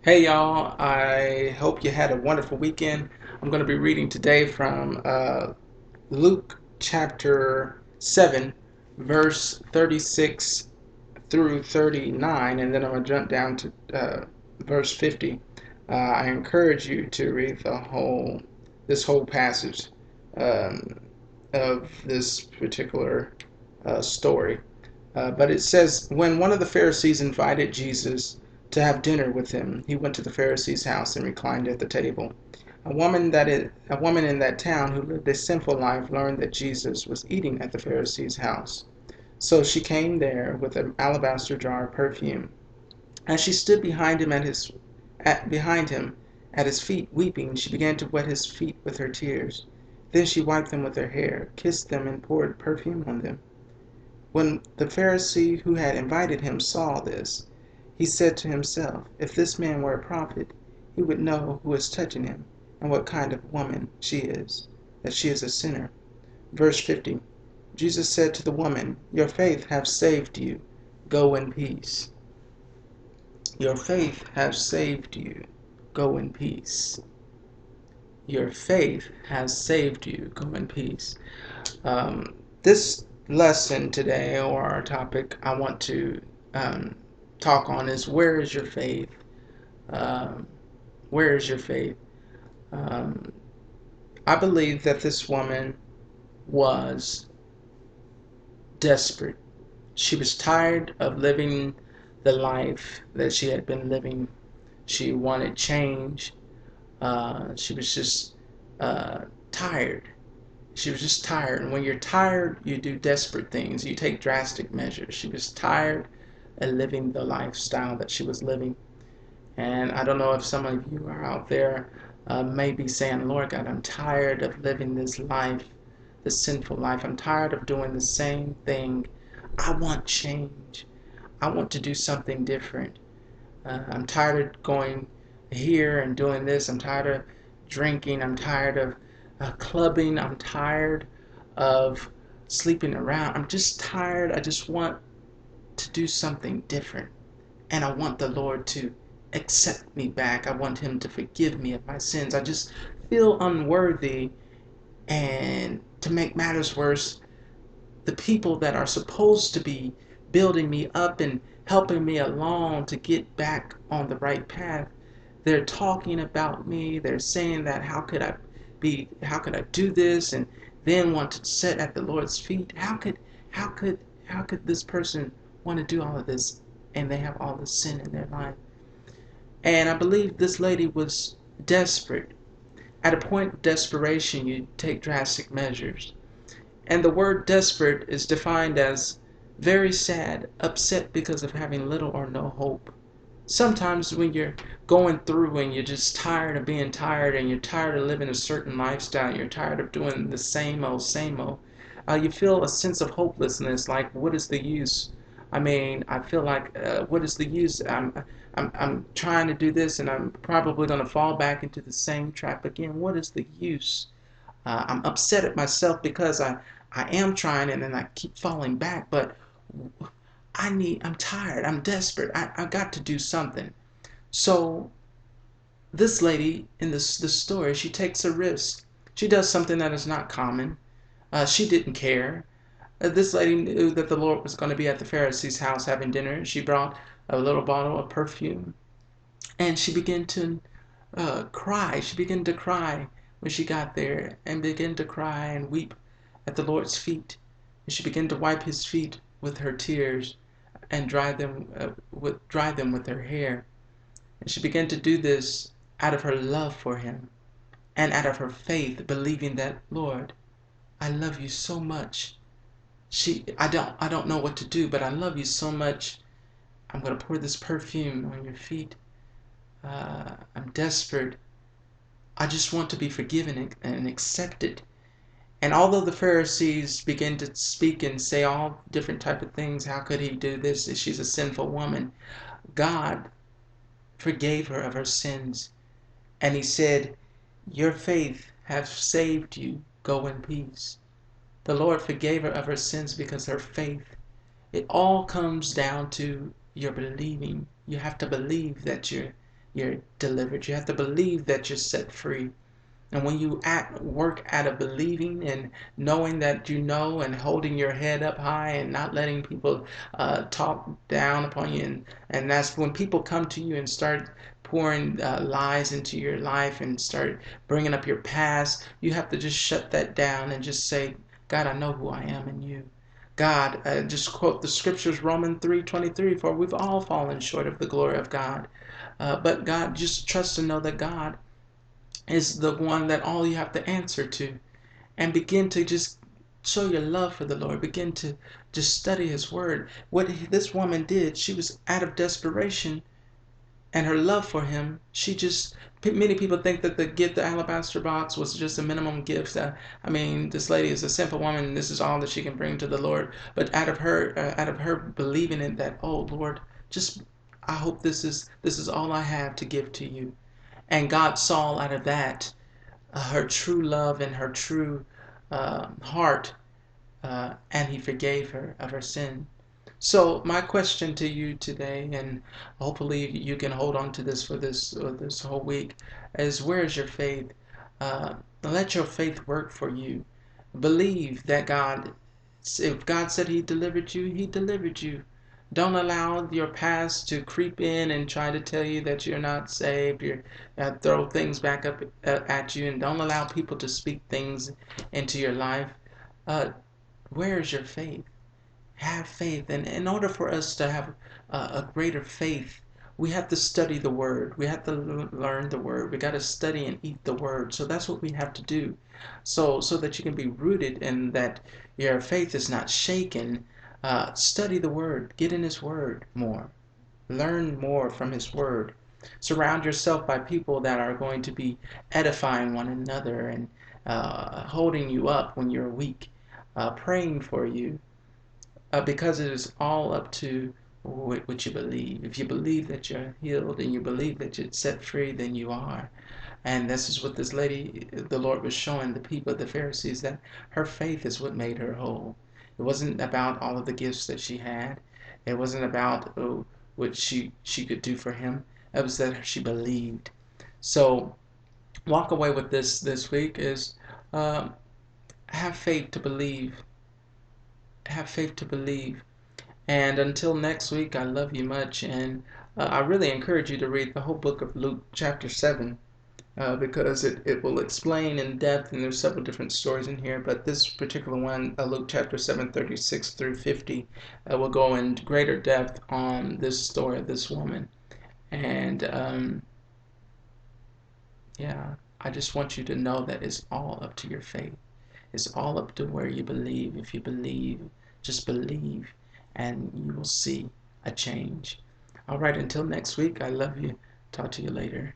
Hey y'all, I hope you had a wonderful weekend. I'm going to be reading today from Luke chapter 7, verse 36 through 39, and then I'm going to jump down to verse 50. I encourage you to read this whole passage um, of this particular story. But it says, when one of the Pharisees invited Jesus to have dinner with him, he went to the Pharisee's house and reclined at the table. A woman in that town who lived a sinful life learned that Jesus was eating at the Pharisee's house. So she came there with an alabaster jar of perfume. As she stood behind him at his feet weeping, she began to wet his feet with her tears. Then she wiped them with her hair, kissed them, and poured perfume on them. When the Pharisee who had invited him saw this, he said to himself, if this man were a prophet, he would know who is touching him, and what kind of woman she is, that she is a sinner. Verse 50. Jesus said to the woman, your faith has saved you. Go in peace. Your faith has saved you. Go in peace. Your faith has saved you. Go in peace. This lesson today, or our topic I want to um, talk on, is where is your faith? Um, where is your faith? Um, I believe that this woman was desperate. She was tired of living the life that she had been living. She wanted change. She was just tired. She was just tired. And when you're tired, you do desperate things. You take drastic measures. She was tired of living the lifestyle that she was living. And I don't know if some of you are out there may be saying, Lord God, I'm tired of living this life, this sinful life. I'm tired of doing the same thing. I want change. I want to do something different. I'm tired of going here and doing this. I'm tired of drinking. I'm tired of clubbing. I'm tired of sleeping around. I'm just tired. I just want to do something different. And I want the Lord to accept me back. I want Him to forgive me of my sins. I just feel unworthy. And to make matters worse, the people that are supposed to be building me up and helping me along to get back on the right path, they're talking about me. They're saying that how could I do this and then want to sit at the Lord's feet? How could how could this person want to do all of this and they have all this sin in their life? And I believe this lady was desperate. At a point of desperation, you take drastic measures. And the word desperate is defined as very sad, upset because of having little or no hope. Sometimes when you're going through and you're just tired of being tired and you're tired of living a certain lifestyle, and you're tired of doing the same old, you feel a sense of hopelessness, like what is the use? I mean, I feel like what is the use? I'm trying to do this and I'm probably going to fall back into the same trap again. What is the use? I'm upset at myself because I am trying and then I keep falling back, but I'm tired, I'm desperate, I've got to do something. So this lady in this story, she takes a risk. She does something that is not common. She didn't care. This lady knew that the Lord was going to be at the Pharisee's house having dinner. She brought a little bottle of perfume and she began to cry. She began to cry when she got there and began to cry and weep at the Lord's feet. And she began to wipe his feet with her tears and dry them with her hair. And she began to do this out of her love for him and out of her faith, believing that, Lord, I love you so much. I don't know what to do, but I love you so much. I'm going to pour this perfume on your feet. I'm desperate. I just want to be forgiven and accepted. And although the Pharisees begin to speak and say all different type of things, how could he do this? She's a sinful woman. God forgave her of her sins. And he said, your faith has saved you. Go in peace. The Lord forgave her of her sins because her faith. It all comes down to your believing. You have to believe that you're delivered. You have to believe that you're set free. And when you work out of believing and knowing that you know, and holding your head up high and not letting people talk down upon you, and that's when people come to you and start pouring lies into your life and start bringing up your past, you have to just shut that down and just say, God, I know who I am in you. God, just quote the scriptures, Romans 3:23, for we've all fallen short of the glory of God. But God, just trust and know that God is the one that all you have to answer to, and begin to just show your love for the Lord. Begin to just study His Word. What this woman did, she was out of desperation and her love for Him. She just, many people think that the gift, the alabaster box, was just a minimum gift. I mean, this lady is a simple woman, and this is all that she can bring to the Lord. But out of her believing in that, oh Lord, just I hope this is all I have to give to you. And God saw out of that her true love and her true heart, and He forgave her of her sin. So my question to you today, and hopefully you can hold on to this for this whole week, is where is your faith? Let your faith work for you. Believe that God, if God said He delivered you, He delivered you. Don't allow your past to creep in and try to tell you that you're not saved. You throw things back up at you, and don't allow people to speak things into your life. Uh, where is your faith? Have faith. And in order for us to have a greater faith, we have to study the Word. We have to learn the Word. We got to study and eat the Word. So that's what we have to do. So that you can be rooted and that your faith is not shaken. Study the Word. Get in His Word more. Learn more from His Word. Surround yourself by people that are going to be edifying one another and holding you up when you're weak, praying for you, because it is all up to what you believe. If you believe that you're healed and you believe that you're set free, then you are. And this is what this lady, the Lord was showing the people, the Pharisees, that her faith is what made her whole. It wasn't about all of the gifts that she had. It wasn't about what she could do for Him. It was that she believed. So walk away with this week is have faith to believe. Have faith to believe. And until next week, I love you much, and I really encourage you to read the whole book of Luke chapter 7, because it will explain in depth, and there's several different stories in here, but this particular one, Luke chapter 7, 36 through 50, will go in greater depth on this story of this woman. And yeah, I just want you to know that it's all up to your faith. It's all up to where you believe. If you believe, just believe, and you will see a change. All right, until next week, I love you. Talk to you later.